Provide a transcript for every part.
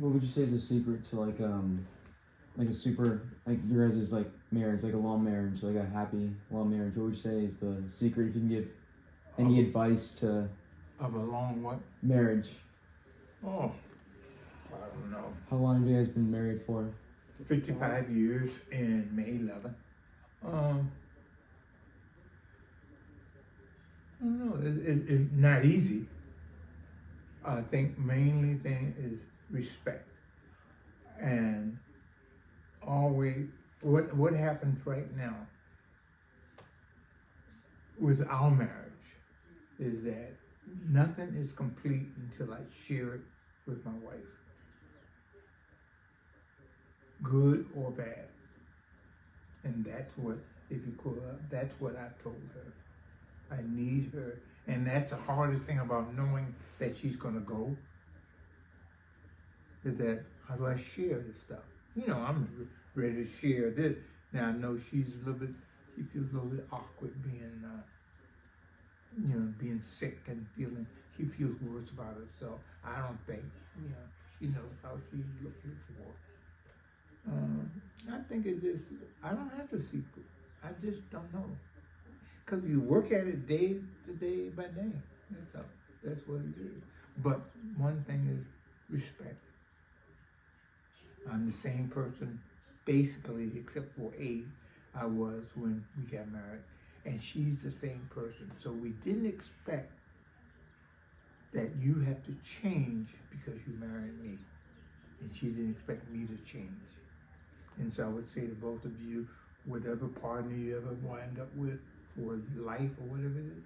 what would you say is the secret to like a super, like your guys' like marriage, like a long marriage, like a happy long marriage? What would you say is the secret? If you can give any advice to Of a long what? marriage. Oh, I don't know. How long have you guys been married for? 55 years in May 11th. I don't know. It's not easy. I think mainly thing is respect, and always what happens right now with our marriage is that nothing is complete until I share it with my wife, good or bad. And that's what, if you call up, that's what I told her. I need her. And that's the hardest thing about knowing that she's gonna go, is that how do I share this stuff? You know, I'm ready to share this. Now I know she feels a little bit awkward being sick and she feels worse about herself. I don't think, she knows how she's looking for. I think I don't have the secret. I just don't know. Because you work at it day to day by day. That's what it is. But one thing is respect. I'm the same person, basically, except for age, I was when we got married. And she's the same person. So we didn't expect that you have to change because you married me. And she didn't expect me to change. And so I would say to both of you, whatever partner you ever wind up with for life or whatever it is,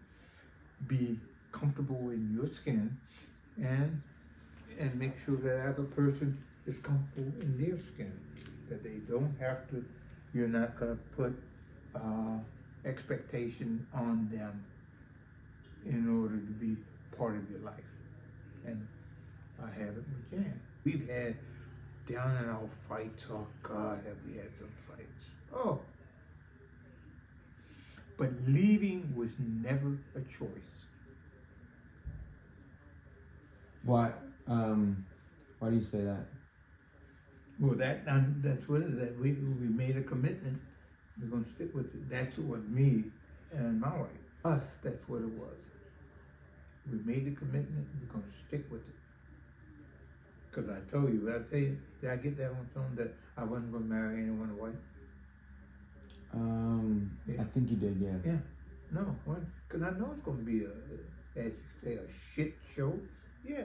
be comfortable in your skin and make sure that other person is comfortable in their skin. That they don't have to, you're not gonna put expectation on them in order to be part of your life. And I have it with Jan. We've had down and out fights. Oh God, have we had some fights. Oh. But leaving was never a choice. Why? Why do you say that? Well, that's what it is. That we made a commitment. We're gonna stick with it. That's what me and my wife, us. That's what it was. We made the commitment. We're gonna stick with it. Because I told you, did I get that on film that I wasn't gonna marry anyone white? Yeah. I think you did, yeah. Yeah. No, because I know it's gonna be as you say, a shit show. Yeah.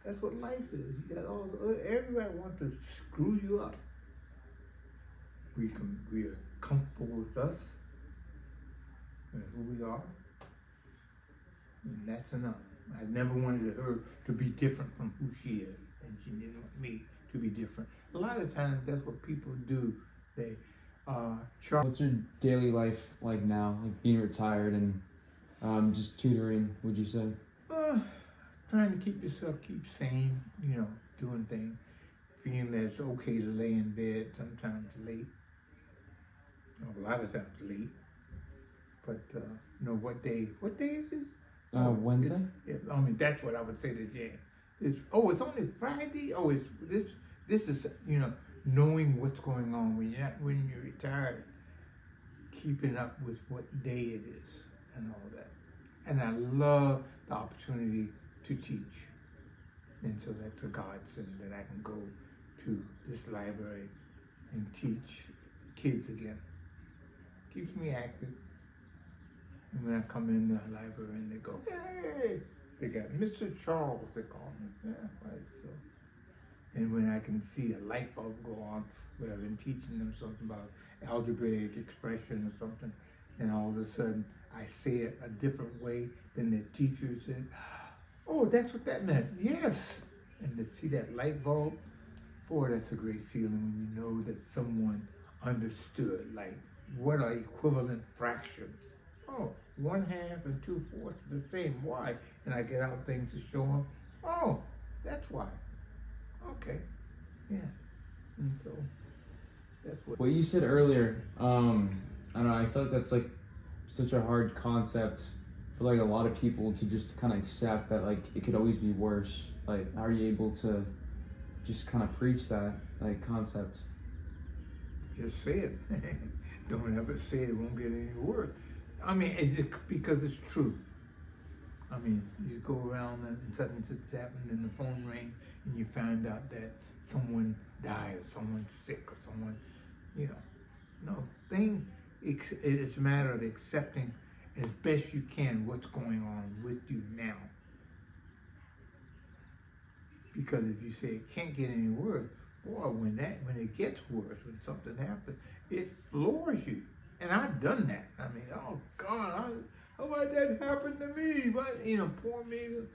That's what life is. You got everybody wants to screw you up. We are comfortable with us and who we are, and that's enough. I never wanted her to be different from who she is, and she didn't want me to be different. A lot of times, that's what people do. They try. What's your daily life like now, like being retired and just tutoring? Would you say? Trying to keep sane, doing things, feeling that it's okay to lay in bed sometimes late, a lot of times late, but what day is this? Wednesday? That's what I would say to Jan. It's only Friday? This is, knowing what's going on when you're retired, keeping up with what day it is and all that. And I love the opportunity to teach. And so that's a godsend that I can go to this library and teach kids again. Keeps me active. And when I come in the library and they go, hey, they got Mr. Charles, they call me. Yeah, right, so. And when I can see a light bulb go on, where I've been teaching them something about algebraic expression or something, and all of a sudden I say it a different way than the teacher said, oh, that's what that meant, yes. And to see that light bulb, boy, that's a great feeling when you know that someone understood, like what are equivalent fractions? Oh, 1/2 and 2/4 are the same, why? And I get out things to show them, oh, that's why. Okay, yeah, and so that's what you said earlier, I don't know, I feel like that's like such a hard concept for like a lot of people to just kind of accept that like it could always be worse. Like, how are you able to just kind of preach that like concept. Just say it. Don't ever say it won't get any worse. I mean, it's just because it's true. I mean, you go around and something's happened and the phone rings and you find out that someone died or someone's sick or someone, you know. No, it's a matter of accepting as best you can what's going on with you now. Because if you say it can't get any worse, boy, when it gets worse, when something happens, it floors you. And I've done that. I mean, oh God, how about that happen to me? But poor me.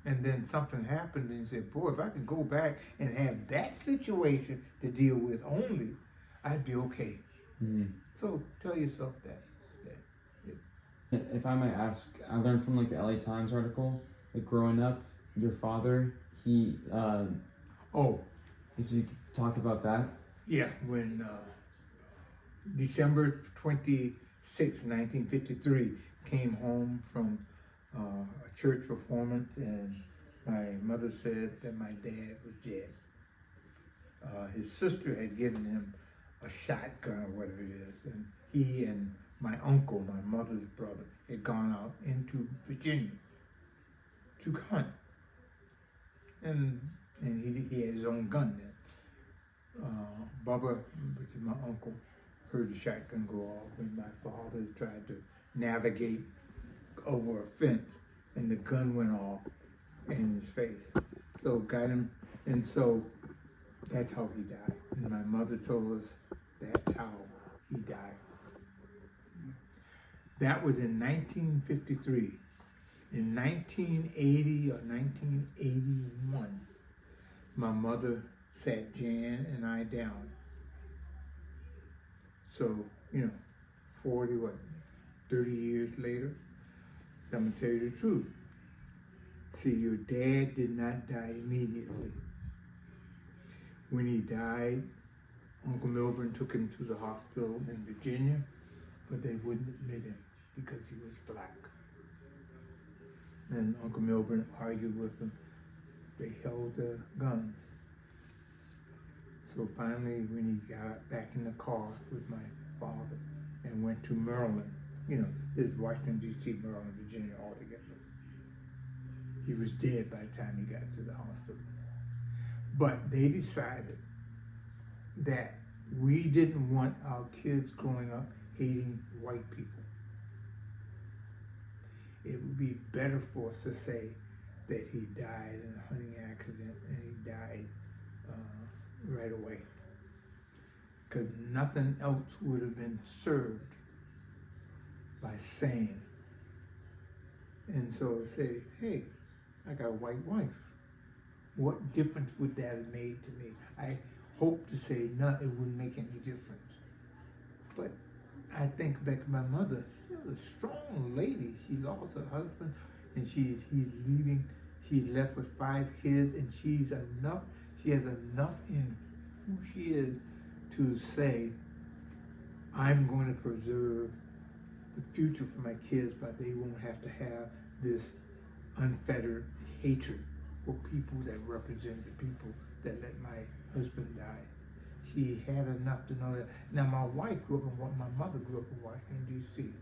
And then something happened, and you say, boy, if I could go back and have that situation to deal with only, I'd be okay. Mm-hmm. So tell yourself that. If I might ask, I learned from like the LA Times article, like growing up, your father, he, if you could talk about that. Yeah, when December 26, 1953, came home from a church performance, and my mother said that my dad was dead. His sister had given him a shotgun or whatever it is, and he and my uncle, my mother's brother, had gone out into Virginia to hunt. And he had his own gun then. Bubba, which is my uncle, heard the shotgun go off, and my father tried to navigate over a fence, and the gun went off in his face. So got him, and so that's how he died. And my mother told us that's how he died. That was in 1953. In 1980 or 1981, my mother sat Jan and I down. So, 30 years later, I'm gonna tell you the truth. See, your dad did not die immediately. When he died, Uncle Milburn took him to the hospital in Virginia, but they wouldn't admit him because he was black. And Uncle Milburn argued with them. They held the guns. So finally, when he got back in the car with my father and went to Maryland, this is Washington, D.C., Maryland, Virginia, all together. He was dead by the time he got to the hospital. But they decided that we didn't want our kids growing up hating white people. It would be better for us to say that he died in a hunting accident and he died right away. Because nothing else would have been served by saying. And so say, hey, I got a white wife. What difference would that have made to me? I hope to say no, it wouldn't make any difference. But I think back to my mother. She was a strong lady. She lost her husband, and he's leaving. She's left with 5 kids, and she has enough in who she is to say, I'm going to preserve the future for my kids, but they won't have to have this unfettered hatred for people that represent the people that let my husband die. She had enough to know that. Now, my mother grew up in Washington, D.C.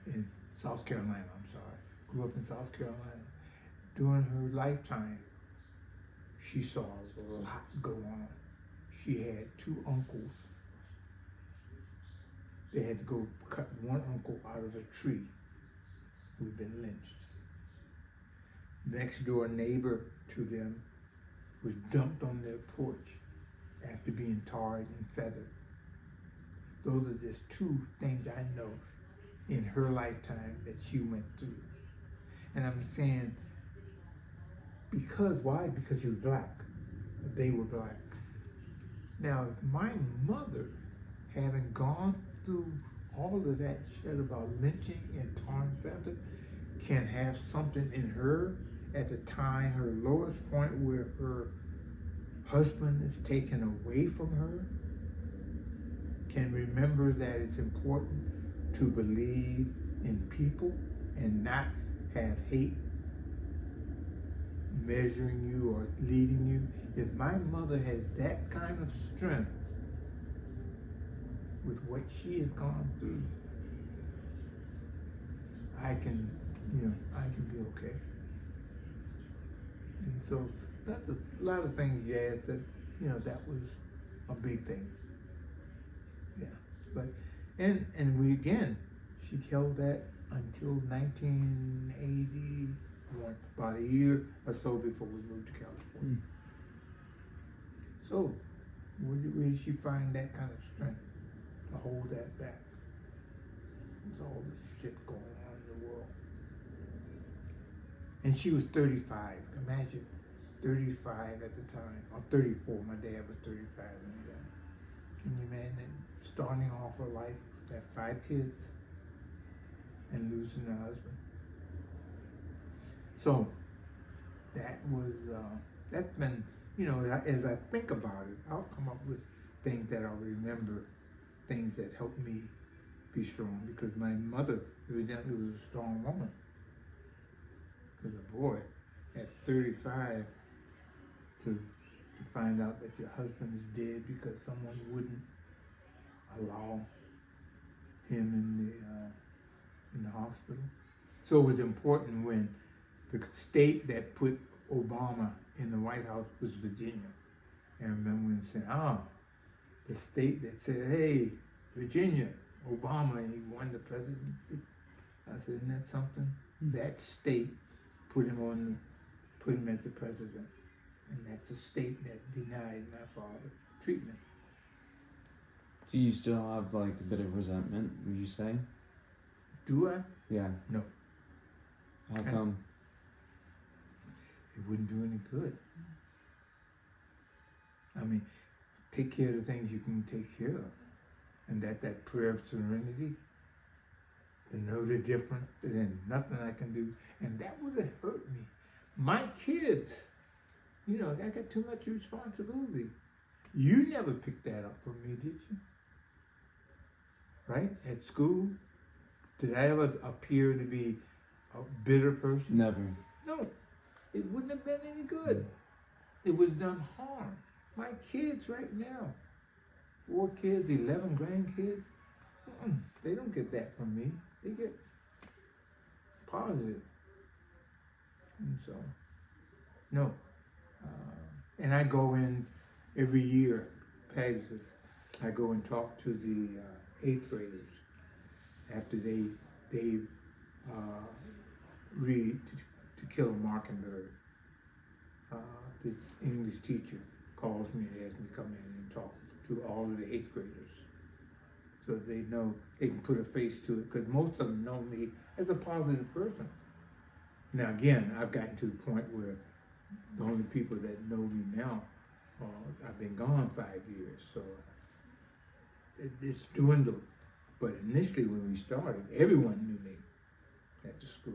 In South Carolina, grew up in South Carolina. During her lifetime, she saw a lot go on. She had 2 uncles. They had to go cut one uncle out of a tree who'd been lynched. Next door neighbor to them was dumped on their porch after being tarred and feathered. Those are just 2 things I know in her lifetime that she went through. And I'm saying, why? Because she was black. They were black. Now, if my mother, having gone through all of that shit about lynching and tar and feather, can have something in her at the time, her lowest point, where her husband is taken away from her, can remember that it's important to believe in people and not have hate, measuring you or leading you. If my mother has that kind of strength with what she has gone through, I can be okay. And so that's a lot of things, yeah, that was a big thing. Yeah. But and we again, she held that until 1981, about a year or so before we moved to California. So where did she find that kind of strength to hold that back? There's all this shit going on in the world. And she was 35. Imagine, 35 at the time, or 34. My dad was 35 when he died. Can you imagine starting off her life, have 5 kids, and losing her husband? So that was, that's been, as I think about it, I'll come up with things that I'll remember, things that helped me be strong, because my mother evidently was a strong woman. Because a boy at 35 to find out that your husband is dead because someone wouldn't allow him in the hospital. So it was important when the state that put Obama in the White House was Virginia. And I remember when saying, the state that said, hey, Virginia, Obama, and he won the presidency. I said, isn't that something? That state put him as the president. And that's a state that denied my father treatment. Do you still have like a bit of resentment, would you say? Do I? Yeah. No. How come? It wouldn't do any good. I mean, take care of the things you can take care of. And that prayer of serenity, to know the difference, there's nothing I can do. And that would have hurt me. My kids, I got too much responsibility. You never picked that up from me, did you? Right? At school? Did I ever appear to be a bitter person? Never. No. It wouldn't have been any good. It would have done harm. My kids right now, 4 kids, 11 grandkids, they don't get that from me. They get positive. And so, no. And I go in every year, Pegasus, I go and talk to the 8th graders after they read To Kill a Mockingbird. The English teacher calls me and asks me to come in and talk to all of the 8th graders, so they know they can put a face to it, because most of them know me as a positive person. Now again, I've gotten to the point where the only people that know me now, I've been gone 5 years, so it's dwindled. But initially when we started, everyone knew me at the school.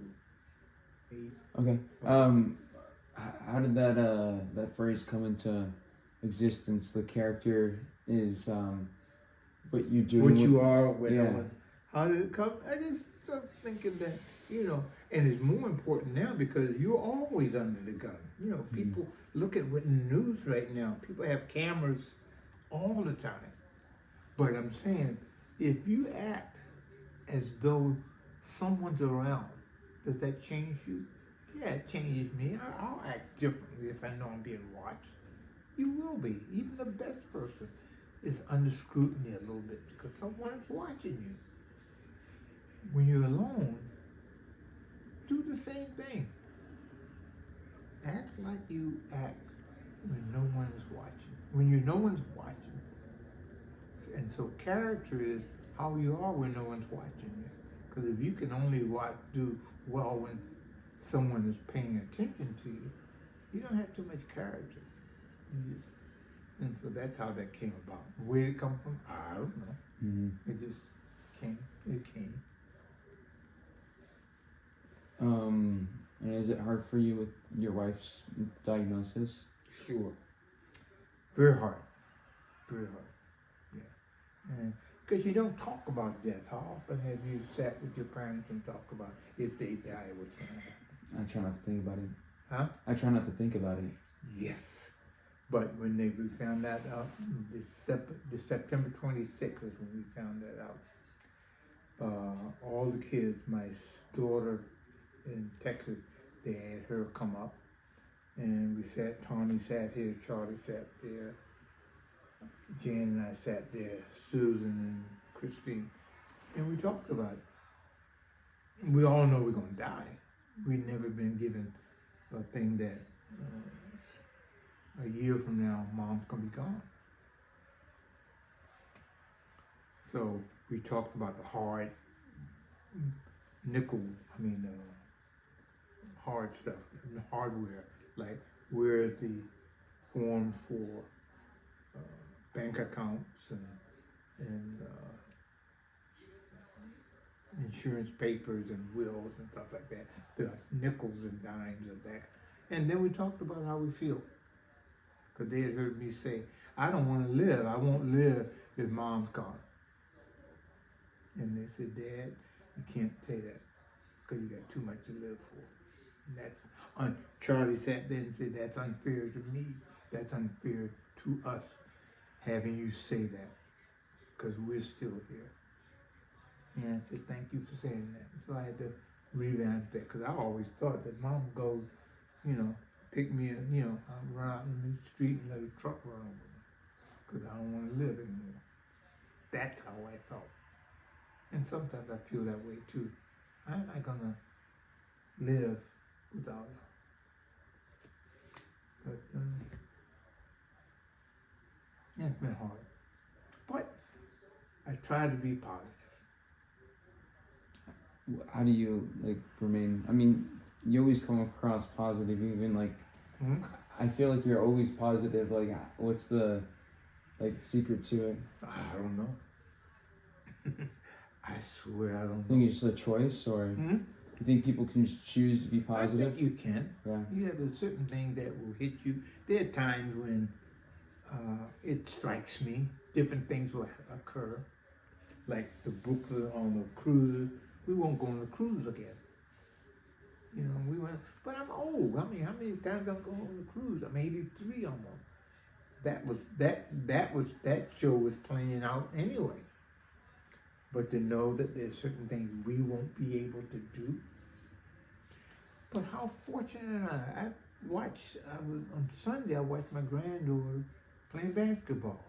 Okay. How did that phrase come into existence? The character is what you're doing. What you are, yeah. How did it come? I just started thinking that, and it's more important now because you're always under the gun. People look at what in the news right now. People have cameras all the time. But I'm saying, if you act as though someone's around, does that change you? Yeah, it changes me. I'll act differently if I know I'm being watched. You will be. Even the best person is under scrutiny a little bit because someone's watching you. When you're alone, do the same thing. Act like you act when no one is watching. When no one's watching. And so character is how you are when no one's watching you. Because if you can only do well when someone is paying attention to you, you don't have too much character. And so that's how that came about. Where did it come from? I don't know. Mm-hmm. It just came. It came. And is it hard for you with your wife's diagnosis? Sure. Very hard. Very hard. Yeah. Because you don't talk about death. How often have you sat with your parents and talked about if they die, what's going to happen? I try not to think about it. Huh? I try not to think about it. Yes. But when we found that out, the September 26th is when we found that out. All the kids, my daughter in Texas, they had her come up, and we sat. Tony sat here, Charlie sat there, Jan and I sat there, Susan and Christine, and we talked about it. We all know we're gonna die. We've never been given a thing that a year from now, mom's gonna be gone. So we talked about the hard hard stuff, the hardware, like where the form for bank accounts and insurance papers and wills and stuff like that, the nickels and dimes of that. And then we talked about how we feel. Because they had heard me say, I don't want to live. I won't live if mom's gone. And they said, Dad, you can't say that because you got too much to live for. And that's Charlie sat there and said, that's unfair to me. That's unfair to us having you say that because we're still here. And I said, thank you for saying that. So I had to revamp that because I always thought that mom would go, take me, I'll run out in the street and let a truck run over me because I don't want to live anymore. That's how I felt. And sometimes I feel that way too. I'm not going to live without her. But it's been hard. But I try to be positive. How do you remain? I mean, you always come across positive, even I feel like you're always positive. What's the secret to it? I don't know. I swear I don't know. I think it's just a choice, or you think people can just choose to be positive? I think you can. Yeah. You have a certain thing that will hit you. There are times when it strikes me. Different things will occur. Like the booklet on the cruises. We won't go on the cruise again. We went, but I'm old. How many times I'm going on the cruise? I'm 83 almost. That show was playing out anyway. But to know that there's certain things we won't be able to do. But how fortunate am I? On Sunday, I watched my granddaughter playing basketball.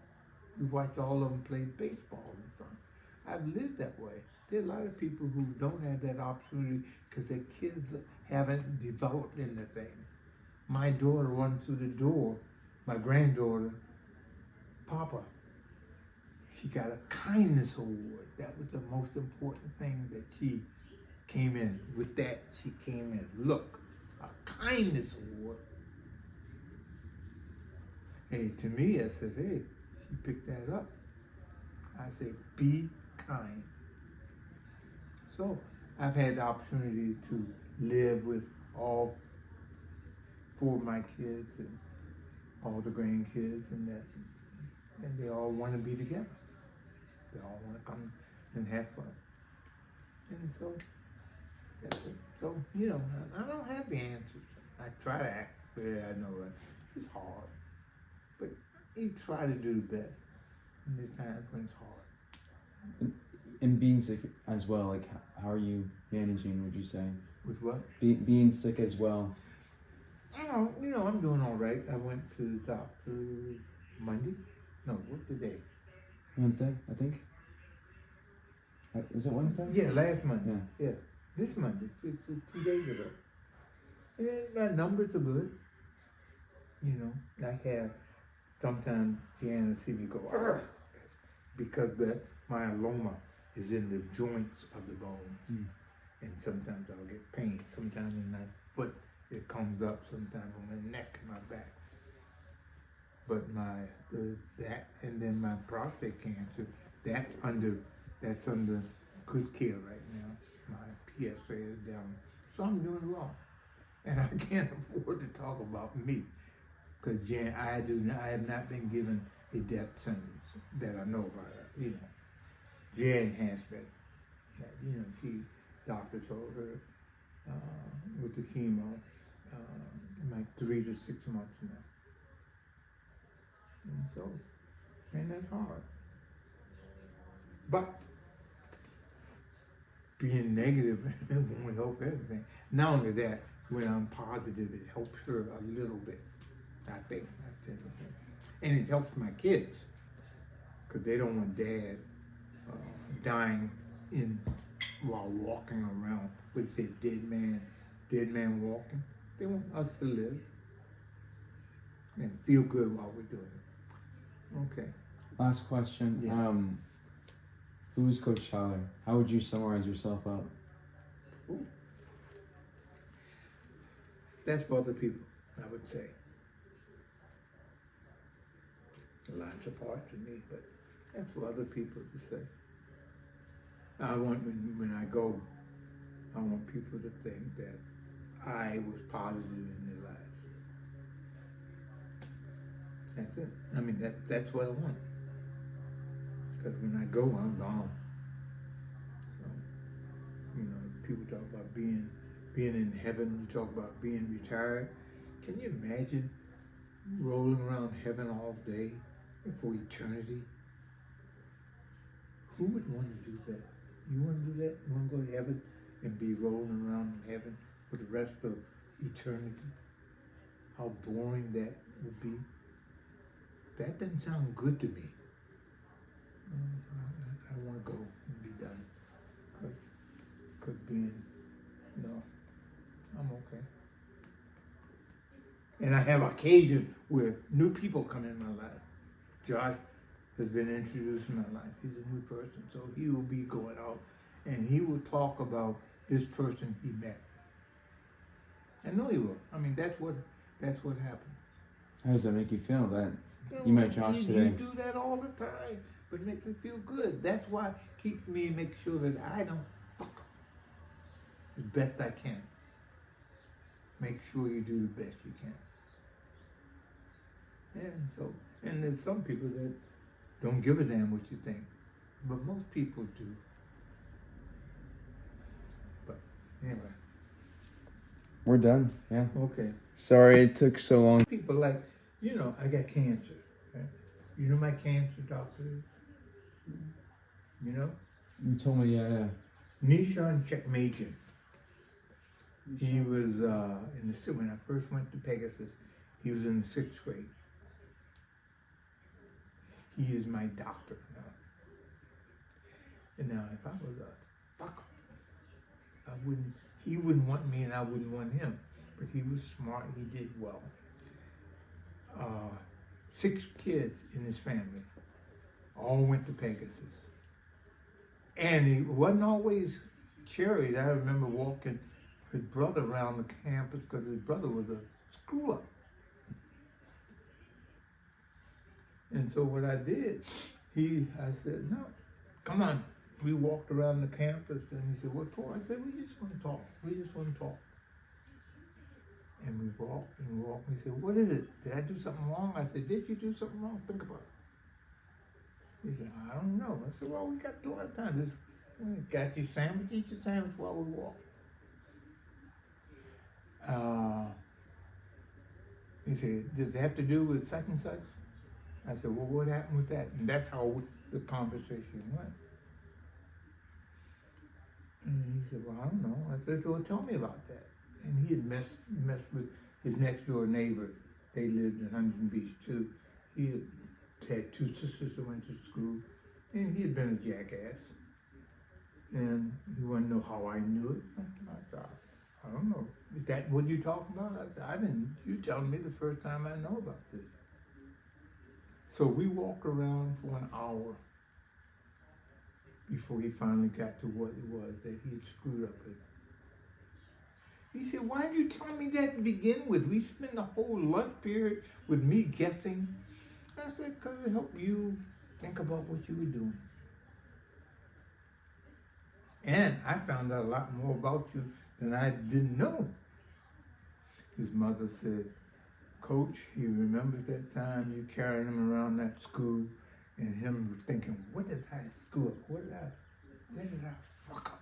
We watched all of them play baseball and something. I've lived that way. There are a lot of people who don't have that opportunity because their kids haven't developed in the thing. My daughter runs through the door, my granddaughter, Papa, she got a kindness award. That was the most important thing that she came in. With that, she came in. Look, a kindness award. Hey, to me, I said, hey, she picked that up. I say, be kind. So I've had the opportunity to live with all 4 of my kids and all the grandkids and they all want to be together. They all want to come and have fun. And so that's it. So, I don't have the answers. I try to act where I know it. It's hard. But you try to do the best. And there's times when it's hard. And being sick as well, how are you managing, would you say? With what? Being sick as well. I'm doing all right. I went to the doctor Monday. No, what's the day? Wednesday, I think. Is it Wednesday? Yeah, last Monday. Yeah. This Monday. It's 2 days ago. And my numbers are good. I have, sometimes Jan will see me go, argh, because myeloma is in the joints of the bones. And sometimes I'll get pain. Sometimes in my foot it comes up, sometimes on my neck and my back. But that and then my prostate cancer, that's under good care right now. My PSA is down. So I'm doing well. And I can't afford to talk about me. Because Jan, I have not been given a death sentence that I know about her. Jan has been. Doctor told her with the chemo, like 3 to 6 months now. And so, and that's hard. But being negative won't help everything. Not only that, when I'm positive, it helps her a little bit. I think. And it helps my kids, because they don't want dad dying while walking around. What it say, dead man walking. They want us to live and feel good while we're doing it. Okay. Last question. Yeah. Who is Coach Tyler? How would you summarize yourself up? Ooh. That's for other people, I would say. Lots of parts of me, but that's for other people to say. I want, when I go, I want people to think that I was positive in their lives. That's it. I mean, that's what I want. Because when I go, I'm gone. So, people talk about being in heaven. You talk about being retired. Can you imagine rolling around heaven all day for eternity? Who would want to do that? You want to do that? You want to go to heaven and be rolling around in heaven for the rest of eternity? How boring that would be. That doesn't sound good to me. I want to go and be done. Because being, no, I'm okay. And I have occasions where new people come in my life. Josh has been introduced in my life. He's a new person, so he will be going out and he will talk about this person he met. I know he will. I mean, that's what happened. How does that make you feel that you met Josh today? You do that all the time, but it makes me feel good. That's why it keeps me, make sure that I don't fuck up as best I can. Make sure you do the best you can. And there's some people that don't give a damn what you think, but most people do. But anyway. We're done. Yeah. Okay. Sorry it took so long. People like, I got cancer. Right? You know my cancer doctor is? You know? You told me, yeah. Nishan Checkmajian. He was when I first went to Pegasus, he was in the 6th grade. He is my doctor now. And now if I was a fucker, he wouldn't want me and I wouldn't want him. But he was smart, he did well. 6 kids in his family, all went to Pegasus. And he wasn't always cherries. I remember walking his brother around the campus because his brother was a screw up. And so what I did, I said, no, come on. We walked around the campus and he said, what for? I said, we just want to talk. And we walked and walked. He said, what is it? Did I do something wrong? I said, did you do something wrong? Think about it. He said, I don't know. I said, well, we got a lot of time. Got you sandwich, eat your sandwich while we walk. He said, does it have to do with such and such? I said, well, what happened with that? And that's how the conversation went. And he said, well, I don't know. I said, well, tell me about that. And he had messed with his next door neighbor. They lived in Huntington Beach too. He had 2 sisters that went to school, and he had been a jackass. And he wanted to know how I knew it. I thought, I don't know. Is that what you're talking about? I said, you telling me the first time I know about this. So we walked around for an hour before he finally got to what it was that he had screwed up with. He said, why did you tell me that to begin with? We spent the whole lunch period with me guessing. I said, because it helped you think about what you were doing. And I found out a lot more about you than I didn't know. His mother said, Coach, he remembers that time you carried him around that school and him thinking, what did I screw up? Where did I fuck up?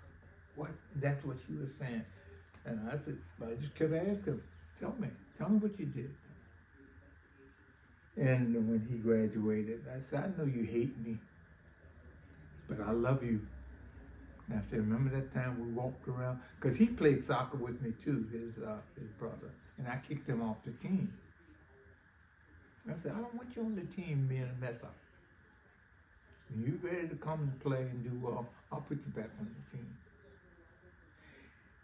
What? That's what she was saying. And I said, I just kept asking him, tell me. Tell me what you did. And when he graduated, I said, I know you hate me, but I love you. And I said, remember that time we walked around? Because he played soccer with me too, his brother. And I kicked him off the team. I said, I don't want you on the team being a mess up. When you're ready to come and play and do well, I'll put you back on the team.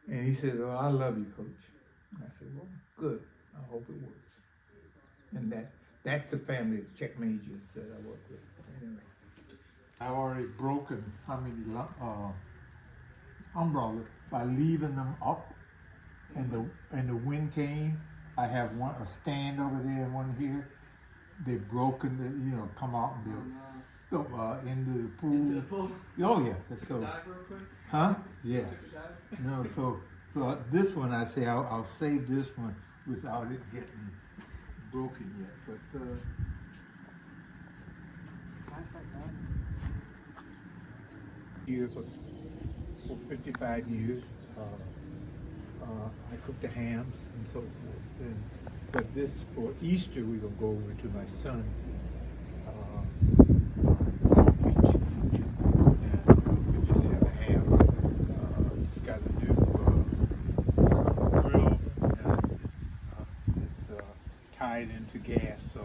And he said, oh, I love you, Coach. I said, well, good. I hope it works. And that's the family of check majors that I work with. Anyway. I've already broken how many umbrellas by leaving them up, and the wind came. I have a stand over there and one here. They've broken, come out and they'll go into the pool. Into the pool? Oh yeah, that's so. Dive real quick? Huh? Yes. No, so this one I say I'll save this one without it getting broken yet. But Here for 55 years. I cook the hams and so forth. But this, for Easter, we're going to go over to my son. And just have a ham. Just got a new grill. It's tied into gas, so